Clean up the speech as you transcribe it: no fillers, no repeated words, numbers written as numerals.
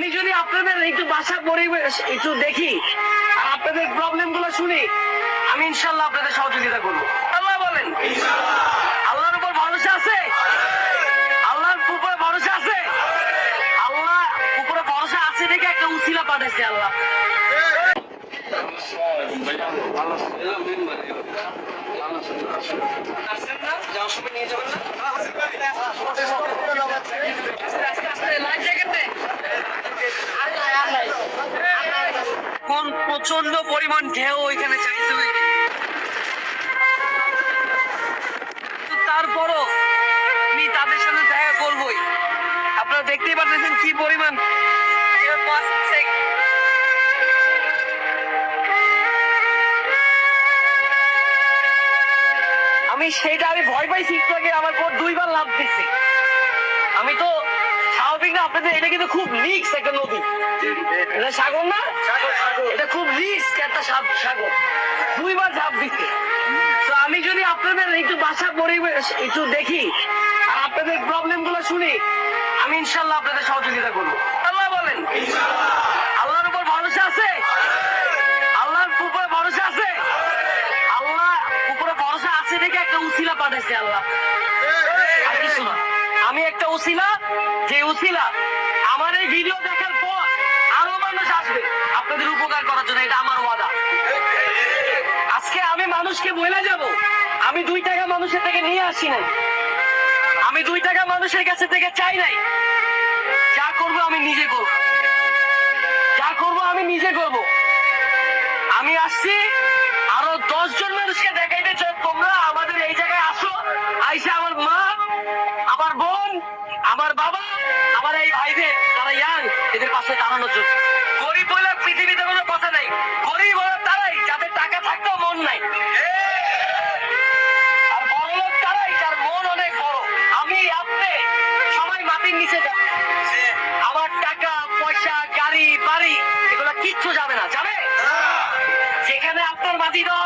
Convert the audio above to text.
আমি যদি আপনাদের একটু বাসা পরিবেশ একটু দেখি আর আপনাদের প্রবলেম গুলো শুনি, আমি ইনশাল্লাহ আপনাদের সহযোগিতা করবো। আল্লাহ বলেন, আল্লাহর উপর ভরসা আছে? আল্লাহর উপরে ভরসা আছে? আল্লাহ উপরে ভরসা আছে দেখে একটা উসিলা পাঠাইছে আল্লাহ। কোন প্রচন্ড পরিমাণ ঢেউ ওইখানে চাইছে, তারপরও আমি তাদের সাথে দেখা করবোই। আপনারা দেখতেই পাচ্ছেন কি পরিমাণ। আমি ভয় পাইছি একটু আগে, আমার পর দুইবার লাভ দিচ্ছি। আমি তো স্বাভাবিক না, আপনাদের এটা কিন্তু খুব রিস্ক একটা নদী, এটা সাগর না, এটা খুব রিস্ক একটা সাগর। দুইবার ঝাঁপ দিচ্ছে। তো আমি যদি আপনাদের একটু বাসা পরিবেশ একটু দেখি আর আপনাদের প্রবলেম গুলো শুনি, আমি ইনশাল্লাহ আপনাদের সহযোগিতা করবো। আল্লাহ বলেন, আল্লাহর উপর ভরসা আছে? আল্লাহর উপরে ভরসা আছে? আল্লাহ উপরে ভরসা আছে দেখে একটা উসিলা পাঠাইছে আল্লাহ। আর কিছু না, আমি একটা উসিলা, যে উসিলা আমার এই ভিডিও দেখার পর আরো মানুষ আসবে আপনাদের উপকার করার জন্য, এটা আমার ওয়াদা। আজকে আমি মানুষকে বলে যাব, আমি 2 টাকা মানুষের থেকে নিয়ে আসি নাই, আমি 2 টাকা মানুষের কাছে থেকে চাই নাই। যা করবো আমি নিজে করব, যা করবো আমি নিজে করব। আমি আসছি আরো 10 জন মানুষকে দেখাইতে চাই, তোমরা আমাদের এই জায়গায় আসো, আইসা আমার মা, আমার বোন, আমার বাবা, আমার এই ভাইদের যারা ইয়াং, এদের পাশে দাঁড়ানোর জন্য। গরিব বলে পৃথিবীতে কোনো কথা নাই, গরিব হলো তারাই যাদের টাকা থাকতেও মন নাই, আর বড় লোক তারাই যার মন অনেক বড়। আমি আপনি সবাই মাটির নিচে যাব, আমার টাকা পয়সা গাড়ি বাড়ি এগুলো কিচ্ছু যাবে না, যাবে? যেখানে আপনার মাটি দেওয়া